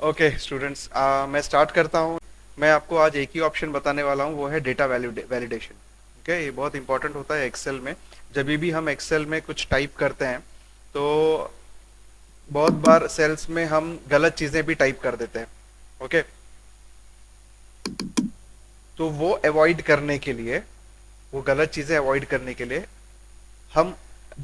Okay students, मैं start करता हूँ। मैं आपको आज एक ही ऑप्शन बताने वाला हूँ, वो है डेटा वैलिडेशन। ओके, ये बहुत इंपॉर्टेंट होता है एक्सेल में। जब भी हम एक्सेल में कुछ टाइप करते हैं तो बहुत बार सेल्स में हम गलत चीज़ें भी टाइप कर देते हैं। ओके, तो वो अवॉइड करने के लिए, वो गलत चीज़ें अवॉइड करने के लिए हम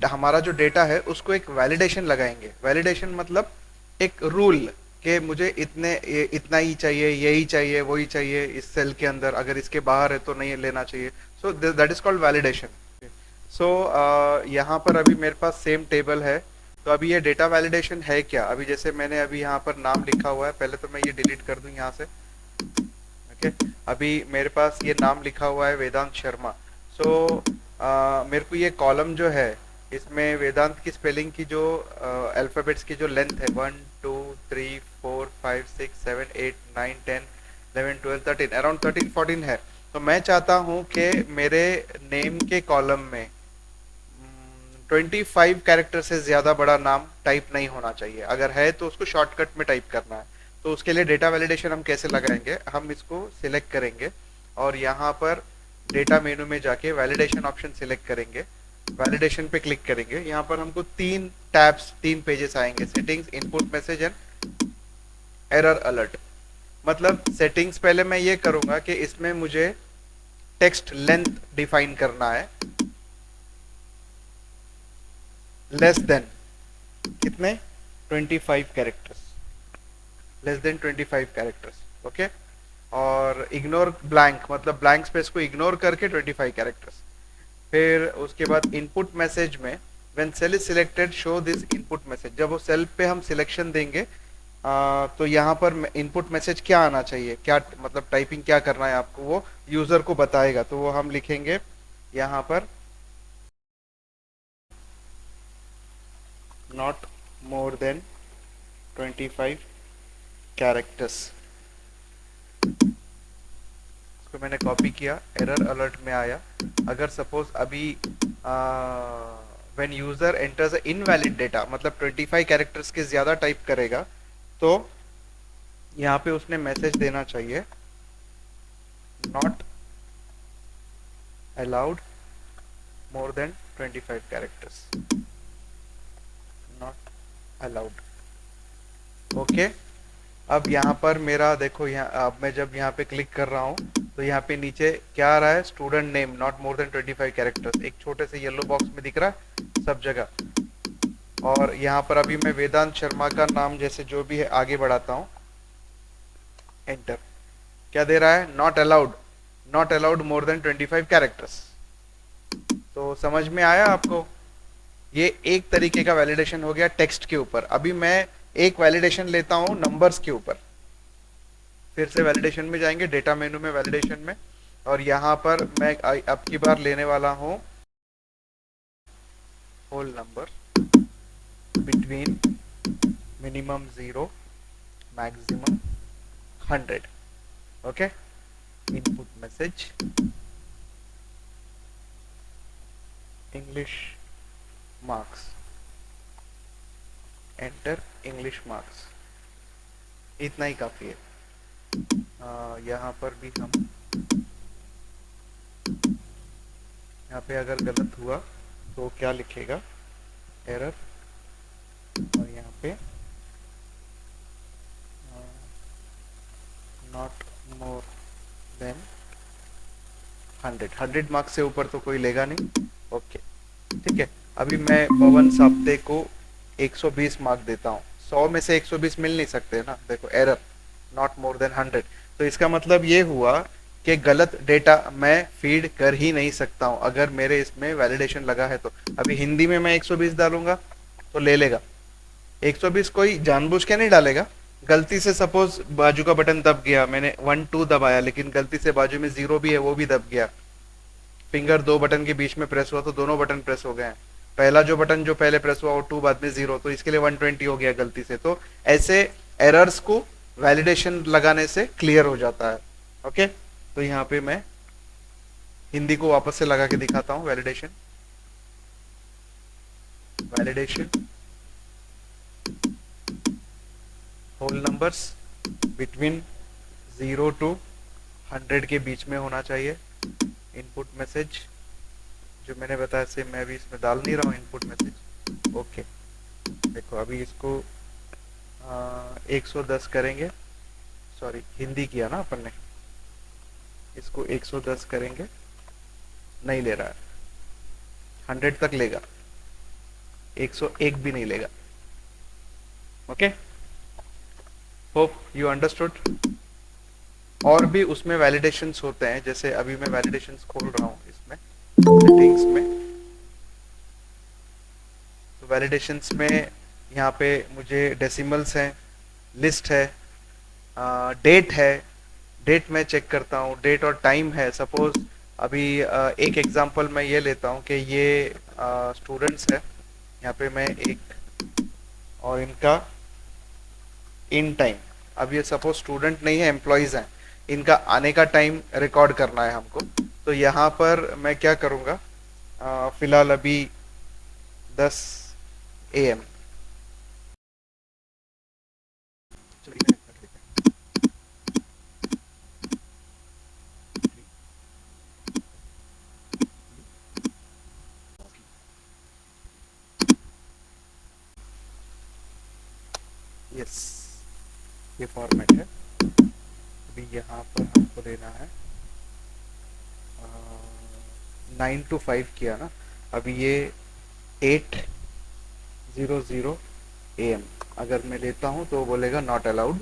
हमारा जो डेटा है उसको एक वैलिडेशन लगाएंगे। वैलिडेशन मतलब एक रूल कि मुझे इतना ही चाहिए, यही चाहिए, वही चाहिए इस सेल के अंदर, अगर इसके बाहर है तो नहीं लेना चाहिए। So that is called validation. So यहाँ पर अभी मेरे पास सेम टेबल है। तो अभी ये डेटा वैलिडेशन है क्या? अभी जैसे मैंने अभी यहाँ पर नाम लिखा हुआ है, पहले तो मैं ये डिलीट कर दूं यहाँ से। ओके, अभी मेरे पास ये नाम लिखा हुआ है वेदांत शर्मा। सो मेरे को ये कॉलम जो है, इसमें वेदांत की स्पेलिंग की जो अल्फ़ाबेट्स की जो लेंथ है, 1 2 3 4 5 6 7 8 9 10 11 12 13, अराउंड 13 14 है। तो मैं चाहता हूँ कि मेरे नेम के कॉलम में 25 कैरेक्टर से ज्यादा बड़ा नाम टाइप नहीं होना चाहिए। अगर है तो उसको शॉर्टकट में टाइप करना है। तो उसके लिए डेटा वैलिडेशन हम कैसे लगाएंगे? हम इसको सिलेक्ट करेंगे और यहाँ पर डेटा मेनू में जाके वैलिडेशन ऑप्शन सिलेक्ट करेंगे। वैलिडेशन पे क्लिक करेंगे। यहाँ पर हमको तीन टैब्स, तीन पेजेस आएंगे: settings, input message and error alert. मतलब सेटिंग्स पहले मैं ये करूंगा कि इसमें मुझे टेक्स्ट लेंथ डिफाइन करना है, लेस देन कितने, 25 characters, less than 25 characters. Okay, और इग्नोर ब्लैंक, मतलब ब्लैंक स्पेस को इग्नोर करके 25 कैरेक्टर्स। फिर उसके बाद इनपुट मैसेज में when cell is selected show this input message. जब वो सेल पे हम सिलेक्शन देंगे तो यहाँ पर इनपुट मैसेज क्या आना चाहिए, क्या मतलब टाइपिंग क्या करना है आपको, वो यूजर को बताएगा। तो वो हम लिखेंगे यहाँ पर नॉट मोर देन 25 कैरेक्टर्स। इसको मैंने कॉपी किया, एरर अलर्ट में आया। अगर सपोज अभी when user enters invalid data, मतलब 25 कैरेक्टर्स के ज्यादा टाइप करेगा, तो यहाँ पे उसने मैसेज देना चाहिए not allowed more than 25 characters, not allowed. Okay, अब यहाँ पर मेरा देखो, यहाँ अब मैं जब यहाँ पे क्लिक कर रहा हूँ तो यहाँ पे नीचे क्या आ रहा है? Student name not more than 25 characters, एक छोटे से येलो बॉक्स में दिख रहा है सब जगह। और यहाँ पर अभी मैं वेदांत शर्मा का नाम जैसे जो भी है आगे बढ़ाता हूँ, एंटर। क्या दे रहा है? Not allowed, not allowed more than 25 characters. तो समझ में आया आपको? ये एक तरीके का वैलिडेशन हो गया टेक्स्ट के ऊपर। अभी मैं एक वैलिडेशन लेता हूँ नंबर्स के ऊपर। फिर से वैलिडेशन में जाएंगे, डेटा मेनू में, वैलिडेशन में, और यहाँ पर मैं अब की बार लेने वाला हूँ whole number between minimum 0 maximum 100। Okay, input message English marks, enter English marks. इतना ही काफी है। यहाँ पर भी हम, यहाँ पे अगर गलत हुआ तो क्या लिखेगा? एरर। और यहाँ पे नॉट मोर देन 100 मार्क्स से ऊपर तो कोई लेगा नहीं। ओके, ठीक है। अभी मैं पवन साप्ते को 120 मार्क देता हूँ। 100 में से 120 मिल नहीं सकते ना, देखो एरर, नॉट मोर देन 100। तो इसका मतलब ये हुआ कि गलत डेटा मैं फीड कर ही नहीं सकता हूँ अगर मेरे इसमें वैलिडेशन लगा है तो। अभी हिंदी में मैं 120 डालूंगा तो ले लेगा। 120 कोई जानबूझ के नहीं डालेगा। गलती से सपोज बाजू का बटन दब गया, मैंने 1 2 दबाया लेकिन गलती से बाजू में 0 भी है वो भी दब गया, फिंगर दो बटन के बीच में प्रेस हुआ तो दोनों बटन प्रेस हो गए हैं। पहला जो बटन जो पहले प्रेस हुआ वो 2, बाद में 0, तो इसके लिए 120 हो गया गलती से। तो ऐसे एरर्स को वैलिडेशन लगाने से क्लियर हो जाता है। ओके, तो यहाँ पे मैं हिंदी को वापस से लगा के दिखाता हूँ। Validation, validation whole numbers between 0 to 100 के बीच में होना चाहिए। इनपुट मैसेज जो मैंने बताया सेम मैं अभी इसमें डाल नहीं रहा हूँ इनपुट मैसेज। ओके, देखो अभी इसको 110 करेंगे, सॉरी हिंदी किया ना अपन ने, इसको 110 करेंगे, नहीं ले रहा है, 100 तक लेगा, 101 भी नहीं लेगा। Okay, hope you understood. और भी उसमें वैलिडेशंस होते हैं, जैसे अभी मैं वैलिडेशंस खोल रहा हूँ इसमें सेटिंग्स में। तो वैलिडेशंस में यहाँ पे मुझे डेसिमल्स हैं, लिस्ट है, डेट है, डेट मैं चेक करता हूँ, डेट और टाइम है। सपोज अभी एक एग्जांपल मैं ये लेता हूँ कि ये स्टूडेंट्स है, यहाँ पे मैं एक और इनका इन टाइम, अब ये सपोज स्टूडेंट नहीं है, एम्प्लॉयज हैं, इनका आने का टाइम रिकॉर्ड करना है हमको। तो यहाँ पर मैं क्या करूँगा, फिलहाल अभी 10 AM। यस, ये फॉर्मेट है। अभी यहाँ पर हमको देना है 9 to 5 किया ना, अभी ये 8:00 AM अगर मैं लेता हूँ तो बोलेगा नॉट अलाउड।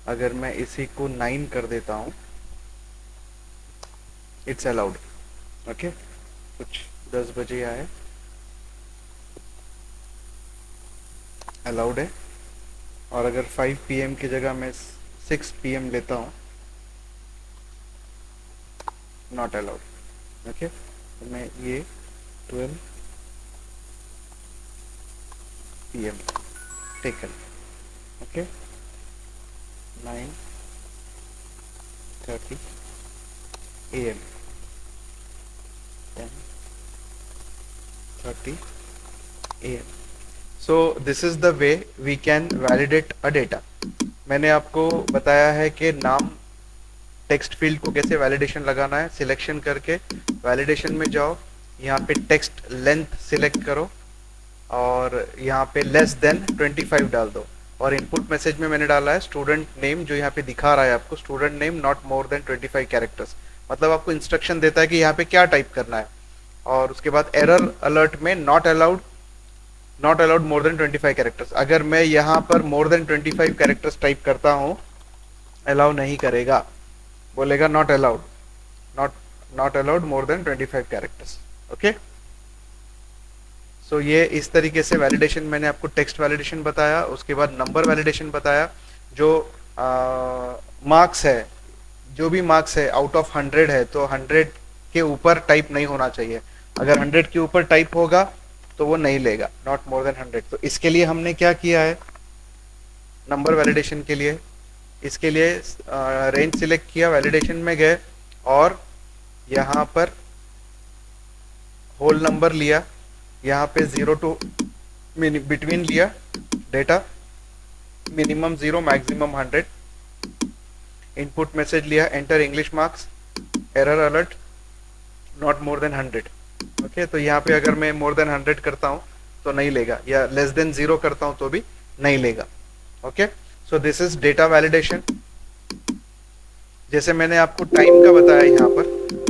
अगर मैं इसी को 9 कर देता हूँ इट्स अलाउड। ओके, कुछ 10 बजे आए, अलाउड है। और अगर 5 PM की जगह मैं 6 PM लेता हूँ, नॉट अलाउड। ओके, तो मैं ये 12 PM taken. Okay, 9:30 AM, 10:30 AM। So this is the way we can validate a data. मैंने आपको बताया है कि नाम टेक्स्ट फील्ड को कैसे वैलिडेशन लगाना है। सिलेक्शन करके वैलिडेशन में जाओ, यहाँ पे टेक्स्ट लेंथ सिलेक्ट करो और यहाँ पे लेस देन 25 डाल दो। और इनपुट मैसेज में मैंने डाला है स्टूडेंट नेम, जो यहाँ पे दिखा रहा है आपको, student name not more than 25 characters, मतलब आपको इंस्ट्रक्शन देता है कि यहाँ पे क्या टाइप करना है। और उसके बाद एरर अलर्ट में not allowed more than 25 characters. अगर मैं यहाँ पर मोर देन 25 कैरेक्टर्स टाइप करता हूँ, अलाउ नहीं करेगा, बोलेगा not allowed, not allowed more than 25 characters. Okay, so ये इस तरीके से वैलिडेशन, मैंने आपको टेक्स्ट वैलिडेशन बताया, उसके बाद नंबर वैलिडेशन बताया। जो मार्क्स है, जो भी मार्क्स है आउट ऑफ 100 है तो 100 के ऊपर टाइप नहीं होना चाहिए। अगर 100 के ऊपर टाइप होगा तो वो नहीं लेगा, नॉट मोर देन 100। तो इसके लिए हमने क्या किया है, नंबर वैलिडेशन के लिए, इसके लिए रेंज सिलेक्ट किया, वैलिडेशन में गए और यहाँ पर होल नंबर लिया, यहाँ पे 0 to बिटवीन लिया data, minimum 0 maximum 100। Input message लिया, enter English marks, error alert not more than 100। Okay, तो यहाँ पे अगर मैं मोर देन 100 करता हूँ तो नहीं लेगा, या लेस देन 0 करता हूँ तो भी नहीं लेगा। Okay, so this is data validation. जैसे मैंने आपको टाइम का बताया यहाँ पर,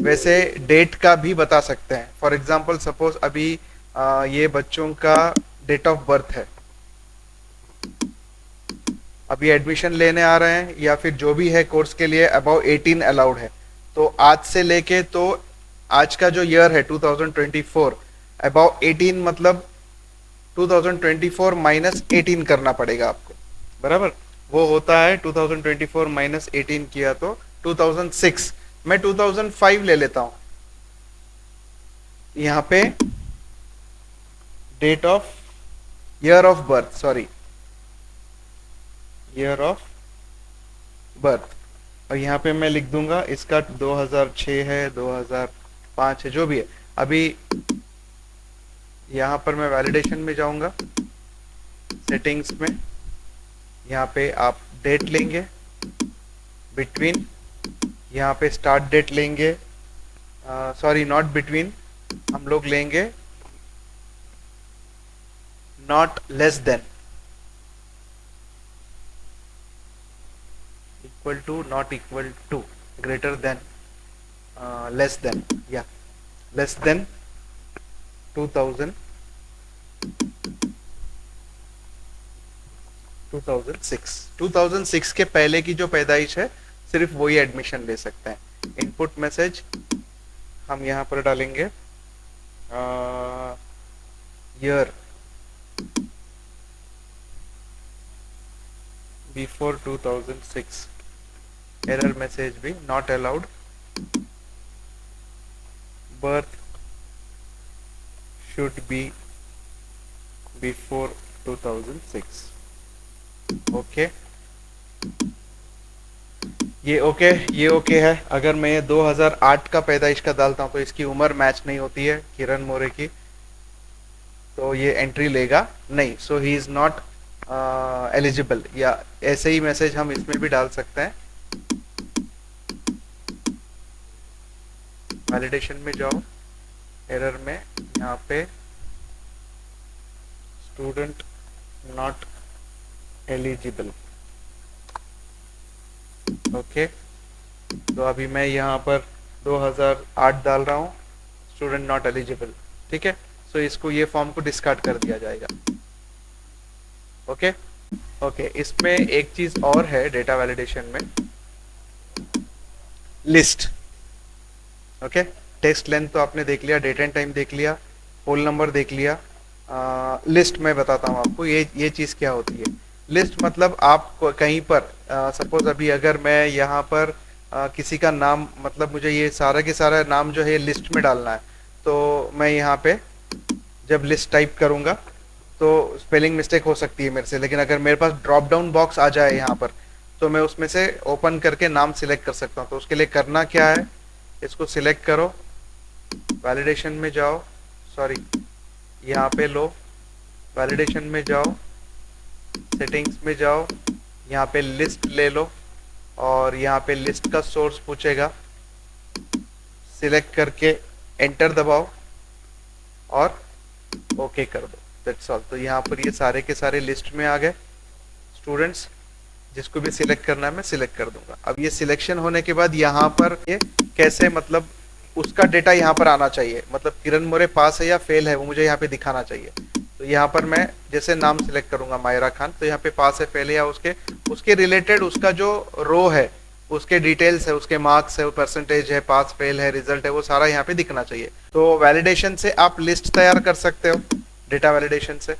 वैसे डेट का भी बता सकते हैं। फॉर एग्जाम्पल सपोज अभी ये बच्चों का डेट ऑफ बर्थ है, अभी एडमिशन लेने आ रहे हैं या फिर जो भी है कोर्स के लिए, अबाउ 18 अलाउड है। तो आज से लेके, तो आज का जो ईयर है 2024, अबाउ 18 मतलब 2024 माइनस 18 करना पड़ेगा आपको, बराबर। वो होता है 2024 माइनस 18 किया तो 2006। मैं 2005 ले लेता हूं, यहां पे date of year of birth, sorry year of birth, और यहाँ पे मैं लिख दूंगा इसका 2006 है, 2005 है, जो भी है। अभी यहाँ पर मैं वैलिडेशन में जाऊंगा, सेटिंग्स में, यहाँ पे आप डेट लेंगे, बिटवीन, यहाँ पे स्टार्ट डेट लेंगे, सॉरी नॉट बिटवीन, हम लोग लेंगे not less than, equal to, not equal to, greater than, less than, या लेस देन 2000 2006 के पहले की जो पैदाइश है सिर्फ वही एडमिशन ले सकते हैं। इनपुट मैसेज हम यहाँ पर डालेंगे ईयर बिफोर 2006, एरर मैसेज भी not allowed, birth should be before 2006। Okay, ये ओके, ये ओके है। अगर मैं ये 2008 का पैदाइश का डालता हूँ तो इसकी उम्र मैच नहीं होती है किरण मोरे की, तो ये एंट्री लेगा नहीं, सो ही इज नॉट एलिजिबल। या ऐसे ही मैसेज हम इसमें भी डाल सकते हैं। वैलिडेशन में जाओ, एरर में यहाँ पे स्टूडेंट नॉट एलिजिबल। ओके, तो अभी मैं यहाँ पर 2008 डाल रहा हूँ, स्टूडेंट नॉट एलिजिबल। ठीक है, सो इसको, ये फॉर्म को डिस्कार्ड कर दिया जाएगा। ओके ओके, इसमें एक चीज और है डेटा वैलिडेशन में, लिस्ट। ओके, टेक्स्ट लेंथ तो आपने देख लिया, डेट एंड टाइम देख लिया, होल नंबर देख लिया। लिस्ट में बताता हूँ आपको ये चीज़ क्या होती है। लिस्ट मतलब आप कहीं पर सपोज अभी अगर मैं यहाँ पर किसी का नाम, मतलब मुझे ये सारा के सारा नाम जो है लिस्ट में डालना है, तो मैं यहाँ पे जब लिस्ट टाइप करूँगा तो स्पेलिंग मिस्टेक हो सकती है मेरे से, लेकिन अगर मेरे पास ड्रॉप डाउन बॉक्स आ जाए यहाँ पर तो मैं उसमें से ओपन करके नाम सिलेक्ट कर सकता हूँ। तो उसके लिए करना क्या है, इसको सिलेक्ट करो, वैलिडेशन में जाओ, सॉरी यहाँ पे लो, वैलिडेशन में जाओ, सेटिंग्स में जाओ, यहाँ पे लिस्ट ले लो और यहाँ पे लिस्ट का सोर्स पूछेगा, सिलेक्ट करके एंटर दबाओ और ओके कर दो, दैट्स ऑल। तो यहाँ पर ये सारे के सारे लिस्ट में आ गए स्टूडेंट्स। जिसको भी सिलेक्ट करना है मैं सिलेक्ट कर दूंगा। अब ये सिलेक्शन होने के बाद यहाँ पर ये कैसे, मतलब उसका डेटा यहाँ पर आना चाहिए, मतलब किरण मोरे पास है या फेल है वो मुझे यहाँ पे दिखाना चाहिए। तो यहाँ पर मैं जैसे नाम सिलेक्ट करूंगा मायरा खान, तो यहाँ पे पास है फेल है, या उसके रिलेटेड उसका जो रो है, उसके डिटेल्स है, उसके मार्क्स है, परसेंटेज है, पास फेल है, रिजल्ट है, वो सारा यहाँ पे दिखना चाहिए। तो वैलिडेशन से आप लिस्ट तैयार कर सकते हो, डेटा वैलिडेशन से।